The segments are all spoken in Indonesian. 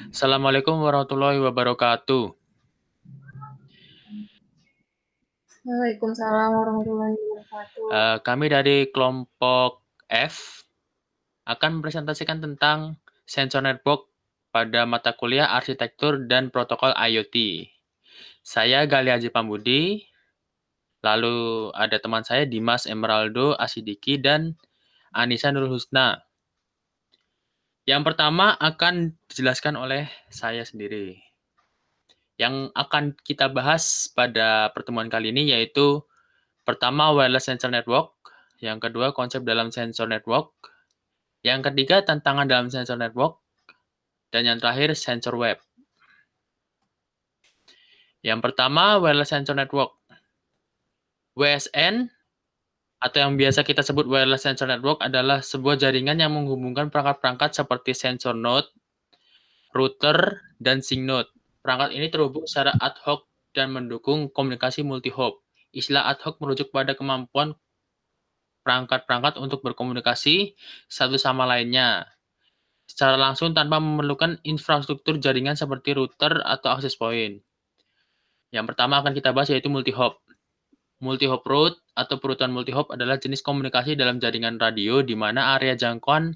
Assalamualaikum warahmatullahi wabarakatuh. Waalaikumsalam warahmatullahi wabarakatuh. Kami dari kelompok F akan mempresentasikan tentang sensor network pada mata kuliah arsitektur dan protokol IoT. Saya Gali Haji Pambudi, lalu ada teman saya Dimas Emeraldo Asidiki dan Anissa Nurul Husna. Yang pertama akan dijelaskan oleh saya sendiri. Yang akan kita bahas pada pertemuan kali ini yaitu pertama, wireless sensor network. Yang kedua, konsep dalam sensor network. Yang ketiga, tantangan dalam sensor network. Dan yang terakhir, sensor web. Yang pertama, wireless sensor network. WSN, atau yang biasa kita sebut wireless sensor network, adalah sebuah jaringan yang menghubungkan perangkat-perangkat seperti sensor node, router, dan sync node. Perangkat ini terhubung secara ad hoc dan mendukung komunikasi multi-hop. Istilah ad hoc merujuk pada kemampuan perangkat-perangkat untuk berkomunikasi satu sama lainnya secara langsung tanpa memerlukan infrastruktur jaringan seperti router atau access point. Yang pertama akan kita bahas yaitu multi-hop. Multi-hop route atau perutuan multi-hop adalah jenis komunikasi dalam jaringan radio di mana area jangkauan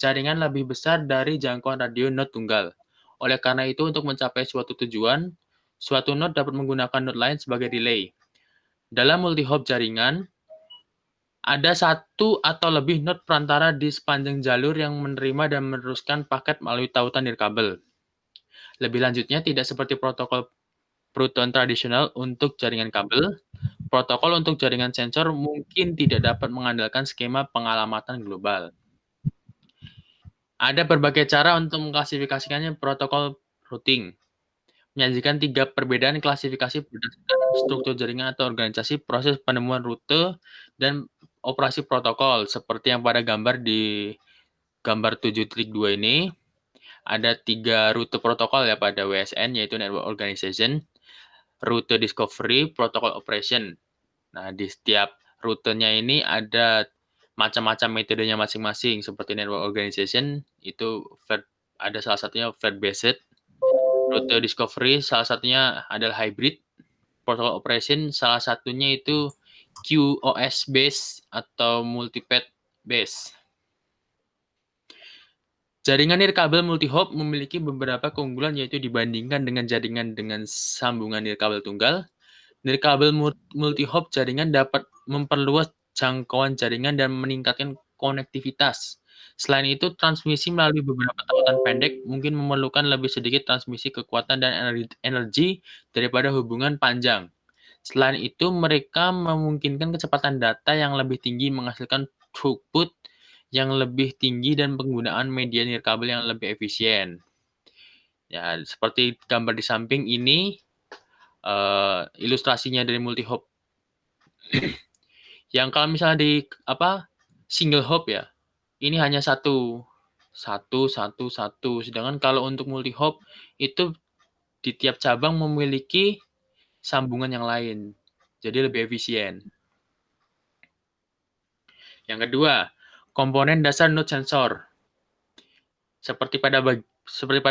jaringan lebih besar dari jangkauan radio node tunggal. Oleh karena itu, untuk mencapai suatu tujuan, suatu node dapat menggunakan node lain sebagai relay. Dalam multi-hop jaringan, ada satu atau lebih node perantara di sepanjang jalur yang menerima dan meneruskan paket melalui tautan nirkabel. Lebih lanjutnya, tidak seperti protokol perutuan tradisional untuk jaringan kabel, protokol untuk jaringan sensor mungkin tidak dapat mengandalkan skema pengalamatan global. Ada berbagai cara untuk mengklasifikasikannya protokol routing. Menyajikan tiga perbedaan klasifikasi berdasarkan struktur jaringan atau organisasi proses penemuan rute dan operasi protokol, seperti yang pada gambar di gambar 7.2 ini. Ada tiga rute protokol ya pada WSN, yaitu Network Organization, rute Discovery, Protocol Operation. Nah, di setiap rutenya ini ada macam-macam metodenya masing-masing, seperti Network Organization, itu ada salah satunya Fed-based, rute Discovery salah satunya adalah hybrid, Protocol Operation salah satunya itu QoS based atau multipath based. Jaringan nirkabel multi-hop memiliki beberapa keunggulan yaitu dibandingkan dengan jaringan dengan sambungan nirkabel tunggal. Nirkabel multi-hop jaringan dapat memperluas jangkauan jaringan dan meningkatkan konektivitas. Selain itu, transmisi melalui beberapa tautan pendek mungkin memerlukan lebih sedikit transmisi kekuatan dan energi daripada hubungan panjang. Selain itu, mereka memungkinkan kecepatan data yang lebih tinggi menghasilkan throughput yang lebih tinggi dan penggunaan media nirkabel yang lebih efisien. Ya, seperti gambar di samping ini, ilustrasinya dari multi hop. Yang kalau misalnya di single hop ya, ini hanya satu, satu, satu, satu. Sedangkan kalau untuk multi hop itu di tiap cabang memiliki sambungan yang lain, jadi lebih efisien. Yang kedua, komponen dasar node sensor. Seperti pada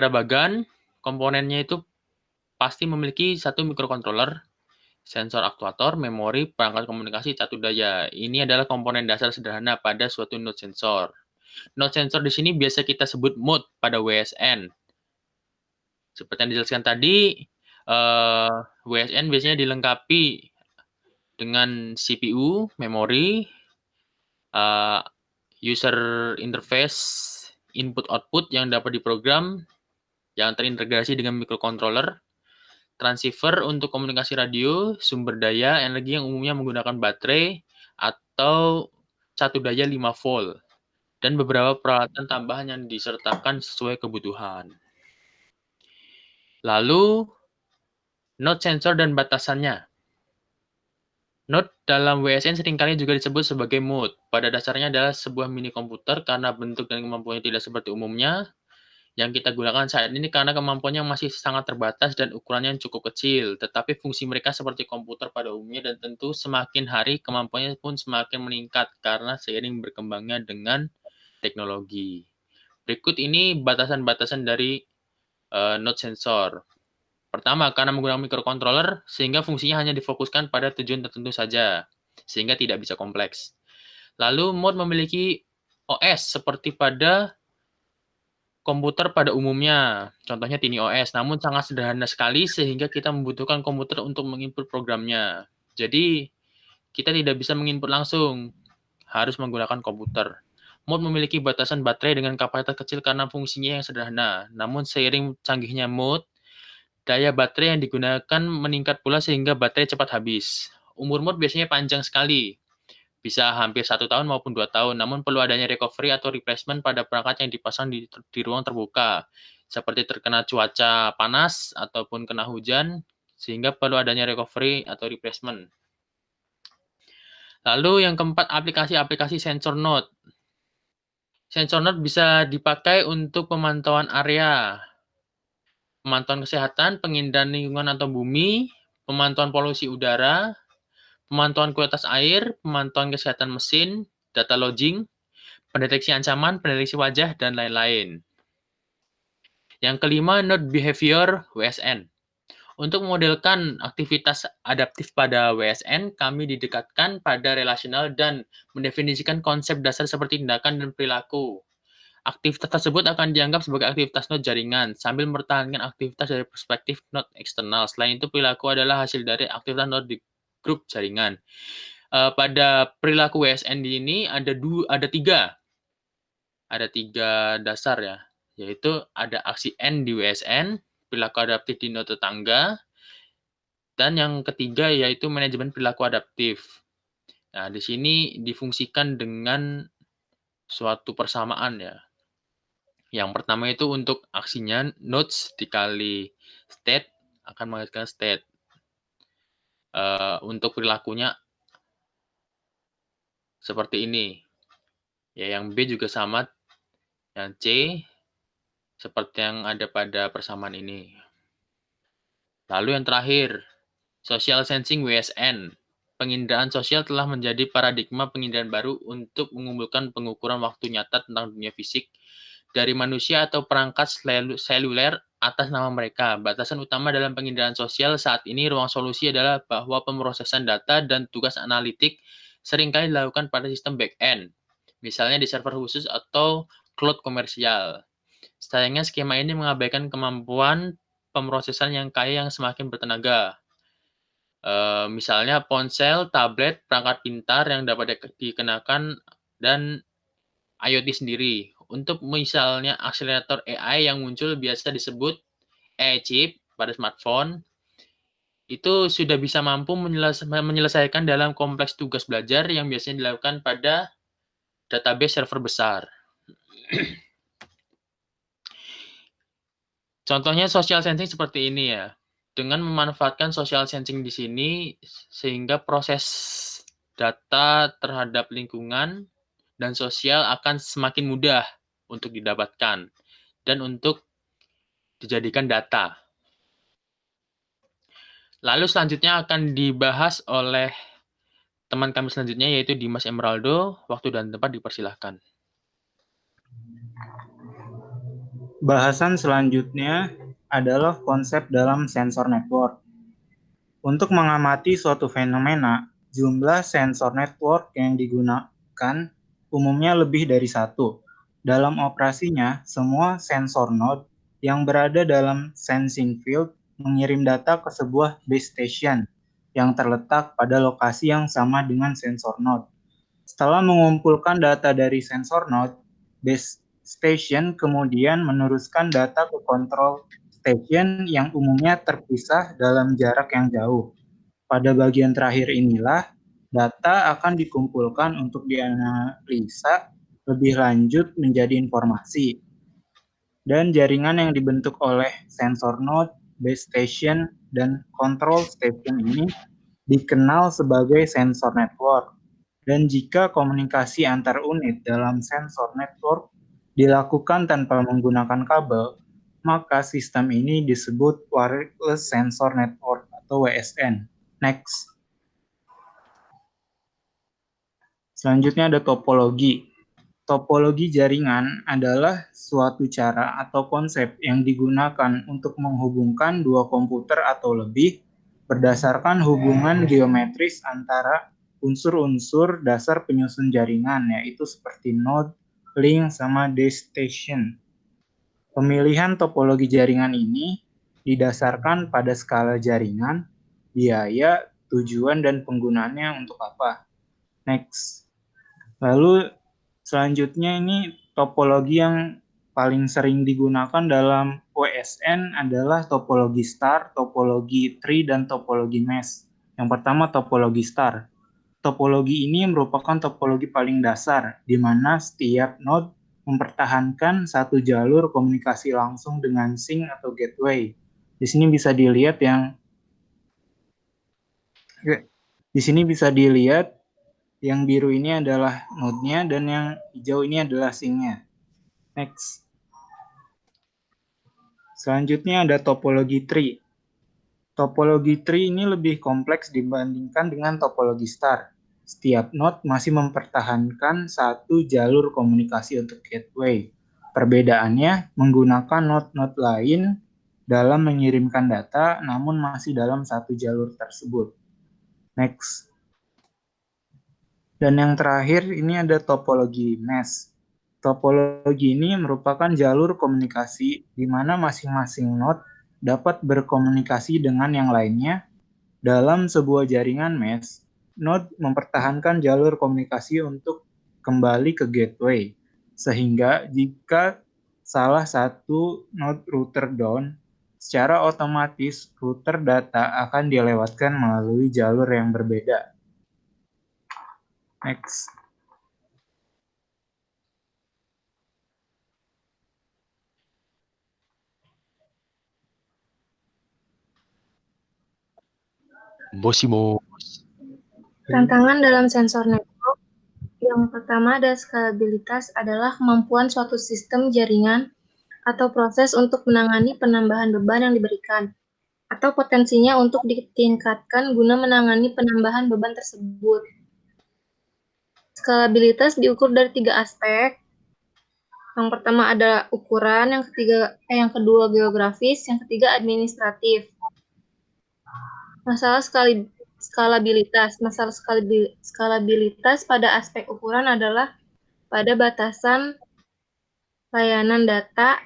bagan, komponennya itu pasti memiliki satu microcontroller, sensor aktuator, memori, perangkat komunikasi, catur daya. Ini adalah komponen dasar sederhana pada suatu node sensor. Node sensor di sini biasa kita sebut mode pada WSN. Seperti yang dijelaskan tadi, WSN biasanya dilengkapi dengan CPU, memori, user interface, input-output yang dapat diprogram, yang terintegrasi dengan microcontroller, transceiver untuk komunikasi radio, sumber daya energi yang umumnya menggunakan baterai atau catur daya 5 volt, dan beberapa peralatan tambahan yang disertakan sesuai kebutuhan. Lalu, node sensor dan batasannya. Node dalam WSN seringkali juga disebut sebagai mode. Pada dasarnya adalah sebuah mini komputer karena bentuk dan kemampuannya tidak seperti umumnya yang kita gunakan saat ini karena kemampuannya masih sangat terbatas dan ukurannya cukup kecil. Tetapi fungsi mereka seperti komputer pada umumnya dan tentu semakin hari kemampuannya pun semakin meningkat karena seiring berkembangnya dengan teknologi. Berikut ini batasan-batasan dari node sensor. Pertama, karena menggunakan microcontroller, sehingga fungsinya hanya difokuskan pada tujuan tertentu saja, sehingga tidak bisa kompleks. Lalu, mode memiliki OS seperti pada komputer pada umumnya, contohnya TinyOS, namun sangat sederhana sekali sehingga kita membutuhkan komputer untuk menginput programnya. Jadi, kita tidak bisa menginput langsung, harus menggunakan komputer. Mode memiliki batasan baterai dengan kapasitas kecil karena fungsinya yang sederhana. Namun seiring canggihnya mode, daya baterai yang digunakan meningkat pula sehingga baterai cepat habis. Umur mode biasanya panjang sekali, bisa hampir 1 tahun maupun 2 tahun, namun perlu adanya recovery atau replacement pada perangkat yang dipasang di ruang terbuka, seperti terkena cuaca panas ataupun kena hujan, sehingga perlu adanya recovery atau replacement. Lalu yang keempat, aplikasi-aplikasi sensor node. Sensor node bisa dipakai untuk pemantauan area, pemantauan kesehatan, pengindahan lingkungan atau bumi, pemantauan polusi udara, pemantauan kualitas air, pemantauan kesehatan mesin, data logging, pendeteksi ancaman, pendeteksi wajah, dan lain-lain. Yang kelima, node behavior WSN. Untuk memodelkan aktivitas adaptif pada WSN, kami didekatkan pada relasional dan mendefinisikan konsep dasar seperti tindakan dan perilaku. Aktivitas tersebut akan dianggap sebagai aktivitas node jaringan, sambil mempertahankan aktivitas dari perspektif node eksternal. Selain itu, perilaku adalah hasil dari aktivitas node di grup jaringan. Pada perilaku WSN ini ada tiga dasar ya, yaitu ada aksi N di WSN, perilaku adaptif di node tetangga, dan yang ketiga yaitu manajemen perilaku adaptif. Nah, di sini difungsikan dengan suatu persamaan ya. Yang pertama itu untuk aksinya nodes dikali state akan menghasilkan state. Untuk perilakunya seperti ini. Ya, yang B juga sama, yang C seperti yang ada pada persamaan ini. Lalu yang terakhir, social sensing WSN. Penginderaan sosial telah menjadi paradigma penginderaan baru untuk mengumpulkan pengukuran waktu nyata tentang dunia fisik dari manusia atau perangkat seluler atas nama mereka. Batasan utama dalam penginderaan sosial saat ini ruang solusi adalah bahwa pemrosesan data dan tugas analitik seringkali dilakukan pada sistem back-end, misalnya di server khusus atau cloud komersial. Sayangnya skema ini mengabaikan kemampuan pemrosesan yang kaya yang semakin bertenaga. Misalnya ponsel, tablet, perangkat pintar yang dapat dikenakan, dan IoT sendiri. Untuk misalnya akselerator AI yang muncul biasa disebut AI chip pada smartphone, itu sudah bisa mampu menyelesaikan dalam kompleks tugas belajar yang biasanya dilakukan pada database server besar. Contohnya social sensing seperti ini ya. Dengan memanfaatkan social sensing di sini, sehingga proses data terhadap lingkungan dan sosial akan semakin mudah untuk didapatkan dan untuk dijadikan data. Lalu selanjutnya akan dibahas oleh teman kami selanjutnya yaitu Dimas Emeraldo. Waktu dan tempat dipersilahkan. Bahasan selanjutnya adalah konsep dalam sensor network. Untuk mengamati suatu fenomena, jumlah sensor network yang digunakan umumnya lebih dari satu. Dalam operasinya, semua sensor node yang berada dalam sensing field mengirim data ke sebuah base station yang terletak pada lokasi yang sama dengan sensor node. Setelah mengumpulkan data dari sensor node, base station kemudian meneruskan data ke control station yang umumnya terpisah dalam jarak yang jauh. Pada bagian terakhir inilah, data akan dikumpulkan untuk dianalisa lebih lanjut menjadi informasi. Dan jaringan yang dibentuk oleh sensor node, base station, dan control station ini dikenal sebagai sensor network. Dan jika komunikasi antar unit dalam sensor network dilakukan tanpa menggunakan kabel, maka sistem ini disebut wireless sensor network atau WSN. Next. Selanjutnya ada topologi. Topologi jaringan adalah suatu cara atau konsep yang digunakan untuk menghubungkan dua komputer atau lebih berdasarkan hubungan geometris antara unsur-unsur dasar penyusun jaringan, yaitu seperti node, link, sama destination. Pemilihan topologi jaringan ini didasarkan pada skala jaringan, biaya, tujuan, dan penggunaannya untuk apa. Next. Lalu selanjutnya ini topologi yang paling sering digunakan dalam WSN adalah topologi star, topologi tree, dan topologi mesh. Yang pertama topologi star. Topologi ini merupakan topologi paling dasar, di mana setiap node mempertahankan satu jalur komunikasi langsung dengan sink atau gateway. Di sini bisa dilihat yang biru ini adalah node-nya dan yang hijau ini adalah sink-nya. Next. Selanjutnya ada topologi tree. Topologi tree ini lebih kompleks dibandingkan dengan topologi star. Setiap node masih mempertahankan satu jalur komunikasi untuk gateway. Perbedaannya menggunakan node-node lain dalam mengirimkan data, namun masih dalam satu jalur tersebut. Next. Dan yang terakhir ini ada topologi mesh. Topologi ini merupakan jalur komunikasi di mana masing-masing node dapat berkomunikasi dengan yang lainnya. Dalam sebuah jaringan mesh, node mempertahankan jalur komunikasi untuk kembali ke gateway. Sehingga jika salah satu node router down, secara otomatis router data akan dilewatkan melalui jalur yang berbeda. Next. Tantangan dalam sensor network yang pertama ada skalabilitas adalah kemampuan suatu sistem jaringan atau proses untuk menangani penambahan beban yang diberikan atau potensinya untuk ditingkatkan guna menangani penambahan beban tersebut. Skalabilitas diukur dari 3 aspek. Yang pertama ada ukuran, yang kedua geografis, yang ketiga administratif. Masalah skalabilitas. Masalah skalabilitas pada aspek ukuran adalah pada batasan layanan data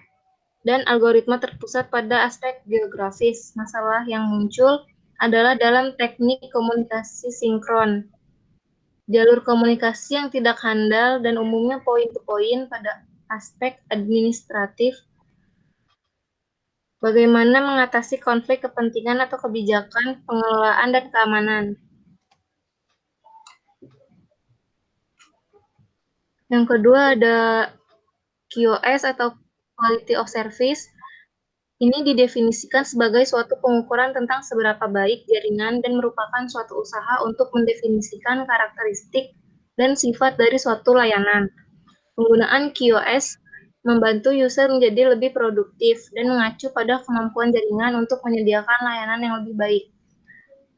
dan algoritma terpusat pada aspek geografis. Masalah yang muncul adalah dalam teknik komunikasi sinkron. Jalur komunikasi yang tidak handal dan umumnya point-to-point pada aspek administratif. Bagaimana mengatasi konflik kepentingan atau kebijakan, pengelolaan, dan keamanan. Yang kedua ada QoS atau Quality of Service. Ini didefinisikan sebagai suatu pengukuran tentang seberapa baik jaringan dan merupakan suatu usaha untuk mendefinisikan karakteristik dan sifat dari suatu layanan. Penggunaan QoS membantu user menjadi lebih produktif dan mengacu pada kemampuan jaringan untuk menyediakan layanan yang lebih baik.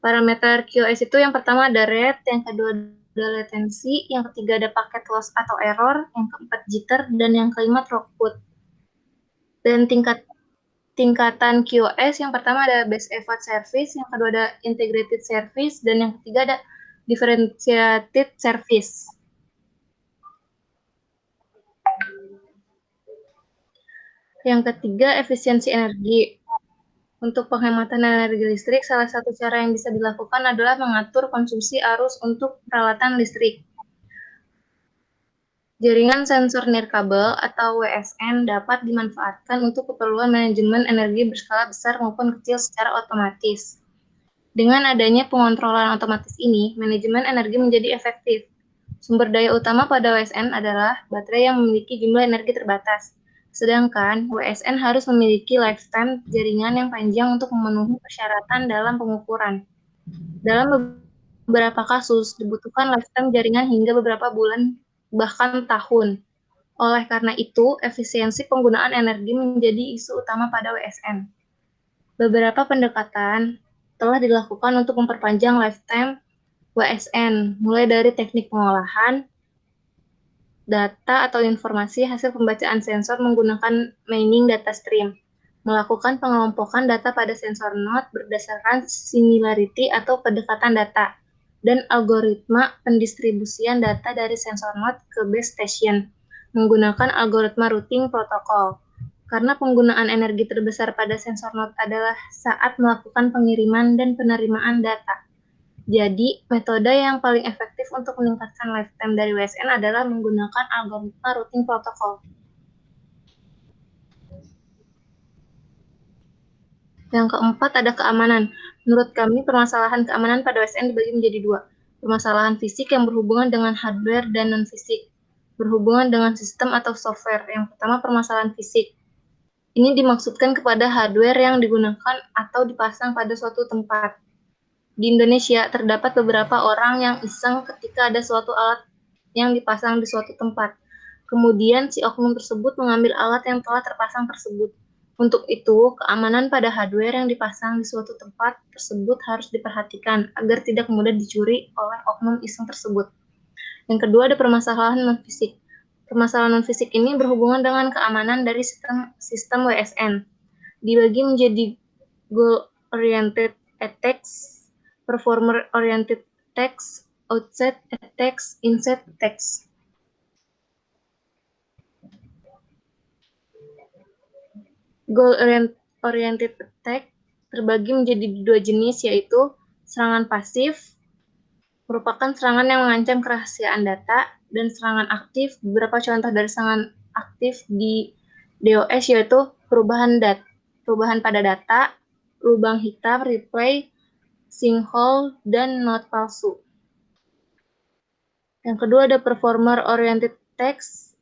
Parameter QoS itu yang pertama ada rate, yang kedua ada latency, yang ketiga ada packet loss atau error, yang keempat jitter, dan yang kelima throughput. Dan tingkatan QoS yang pertama ada best effort service, yang kedua ada integrated service, dan yang ketiga ada differentiated service. Yang ketiga efisiensi energi. Untuk penghematan energi listrik, salah satu cara yang bisa dilakukan adalah mengatur konsumsi arus untuk peralatan listrik. Jaringan sensor nirkabel atau WSN dapat dimanfaatkan untuk keperluan manajemen energi berskala besar maupun kecil secara otomatis. Dengan adanya pengontrolan otomatis ini, manajemen energi menjadi efektif. Sumber daya utama pada WSN adalah baterai yang memiliki jumlah energi terbatas. Sedangkan WSN harus memiliki lifetime jaringan yang panjang untuk memenuhi persyaratan dalam pengukuran. Dalam beberapa kasus, dibutuhkan lifetime jaringan hingga beberapa bulan, bahkan tahun. Oleh karena itu, efisiensi penggunaan energi menjadi isu utama pada WSN. Beberapa pendekatan telah dilakukan untuk memperpanjang lifetime WSN, mulai dari teknik pengolahan, data atau informasi hasil pembacaan sensor menggunakan mining data stream, melakukan pengelompokan data pada sensor node berdasarkan similarity atau kedekatan data, dan algoritma pendistribusian data dari sensor node ke base station menggunakan algoritma routing protokol. Karena penggunaan energi terbesar pada sensor node adalah saat melakukan pengiriman dan penerimaan data. Jadi, metode yang paling efektif untuk meningkatkan lifetime dari WSN adalah menggunakan algoritma routing protokol. Yang keempat ada keamanan. Menurut kami, permasalahan keamanan pada WSN dibagi menjadi dua. Permasalahan fisik yang berhubungan dengan hardware dan non-fisik, berhubungan dengan sistem atau software. Yang pertama, permasalahan fisik. Ini dimaksudkan kepada hardware yang digunakan atau dipasang pada suatu tempat. Di Indonesia, terdapat beberapa orang yang iseng ketika ada suatu alat yang dipasang di suatu tempat. Kemudian, si oknum tersebut mengambil alat yang telah terpasang tersebut. Untuk itu, keamanan pada hardware yang dipasang di suatu tempat tersebut harus diperhatikan agar tidak mudah dicuri oleh oknum iseng tersebut. Yang kedua, ada permasalahan non-fisik. Permasalahan non-fisik ini berhubungan dengan keamanan dari sistem WSN. Dibagi menjadi goal-oriented attacks, performer-oriented attacks, outside attacks, inside attacks. Goal-oriented attack terbagi menjadi dua jenis, yaitu serangan pasif, merupakan serangan yang mengancam kerahasiaan data, dan serangan aktif. Beberapa contoh dari serangan aktif di DOS yaitu perubahan pada data, lubang hitam, replay, sinkhole, dan not palsu. Yang kedua ada performer-oriented attacks,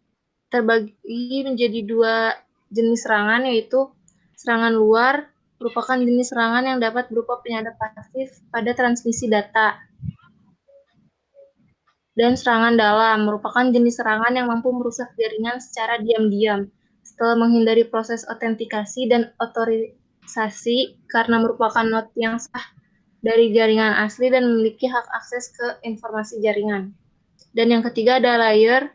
terbagi menjadi dua jenis serangan, yaitu serangan luar, merupakan jenis serangan yang dapat berupa penyadap pasif pada transmisi data. Dan serangan dalam, merupakan jenis serangan yang mampu merusak jaringan secara diam-diam, setelah menghindari proses autentikasi dan otorisasi karena merupakan node yang sah dari jaringan asli dan memiliki hak akses ke informasi jaringan. Dan yang ketiga ada layer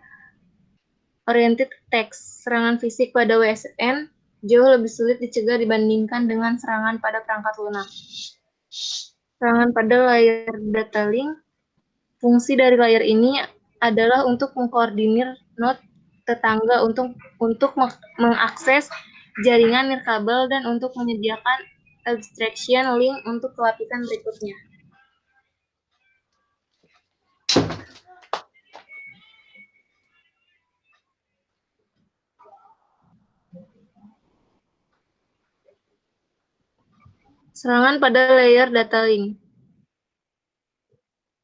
oriented attacks. Serangan fisik pada WSN jauh lebih sulit dicegah dibandingkan dengan serangan pada perangkat lunak. Serangan pada layer data link. Fungsi dari layer ini adalah untuk mengkoordinir node tetangga untuk mengakses jaringan nirkabel dan untuk menyediakan abstraction link untuk lapisan berikutnya. Serangan pada layer data link.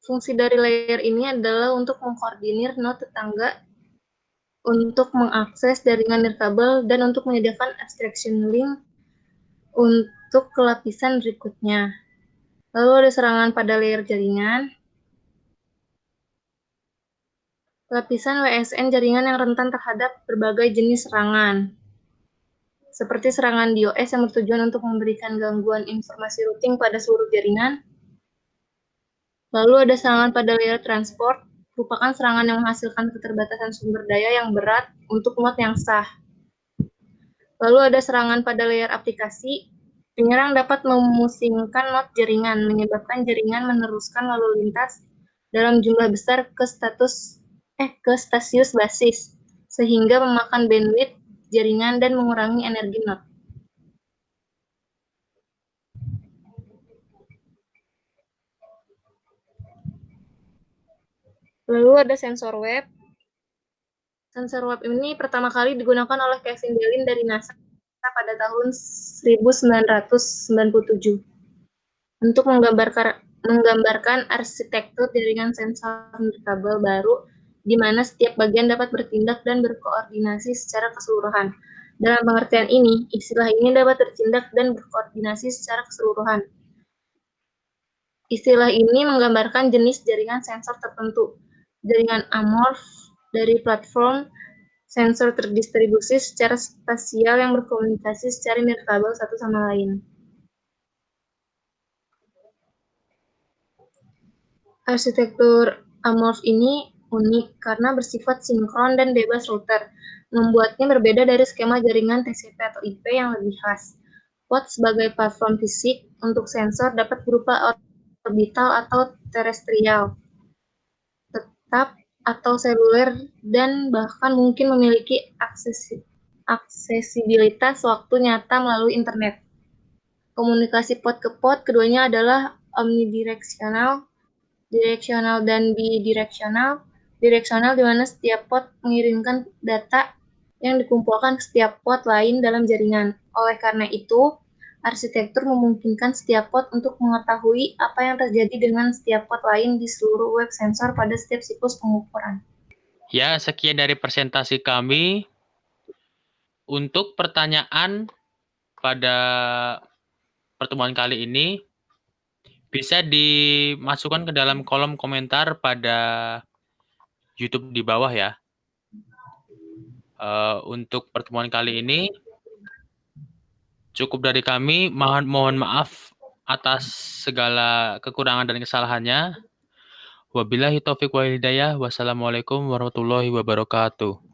Fungsi dari layer ini adalah untuk mengkoordinir node tetangga untuk mengakses jaringan nirkabel dan untuk menyediakan abstraction link untuk lapisan berikutnya. Lalu ada serangan pada layer jaringan. Lapisan WSN jaringan yang rentan terhadap berbagai jenis serangan, seperti serangan DOS yang bertujuan untuk memberikan gangguan informasi routing pada seluruh jaringan. Lalu ada serangan pada layer transport, merupakan serangan yang menghasilkan keterbatasan sumber daya yang berat untuk node yang sah. Lalu ada serangan pada layer aplikasi, penyerang dapat memusingkan node jaringan, menyebabkan jaringan meneruskan lalu lintas dalam jumlah besar ke stasiun basis, sehingga memakan bandwidth jaringan dan mengurangi energi node. Lalu ada sensor web. Sensor web ini pertama kali digunakan oleh Kevin Delin dari NASA pada tahun 1997 untuk menggambarkan arsitektur jaringan sensor nirkabel baru di mana setiap bagian dapat bertindak dan berkoordinasi secara keseluruhan. Dalam pengertian ini, istilah ini dapat bertindak dan berkoordinasi secara keseluruhan. Istilah ini menggambarkan jenis jaringan sensor tertentu. Jaringan amorf dari platform sensor terdistribusi secara spasial yang berkomunikasi secara nirkabel satu sama lain. Arsitektur amorf ini unik karena bersifat sinkron dan bebas router, membuatnya berbeda dari skema jaringan TCP atau IP yang lebih khas. POT sebagai platform fisik untuk sensor dapat berupa orbital atau terestrial, tetap atau seluler, dan bahkan mungkin memiliki aksesibilitas waktu nyata melalui internet. Komunikasi port ke port keduanya adalah omnidirectional, direksional dan bidireksional. Direksional di mana setiap port mengirimkan data yang dikumpulkan ke setiap port lain dalam jaringan. Oleh karena itu, arsitektur memungkinkan setiap port untuk mengetahui apa yang terjadi dengan setiap port lain di seluruh web sensor pada setiap siklus pengukuran. Ya, sekian dari presentasi kami. Untuk pertanyaan pada pertemuan kali ini, bisa dimasukkan ke dalam kolom komentar pada YouTube di bawah ya. Untuk pertemuan kali ini, cukup dari kami. Mohon maaf atas segala kekurangan dan kesalahannya. Wabillahi taufiq wal hidayah. Wassalamualaikum warahmatullahi wabarakatuh.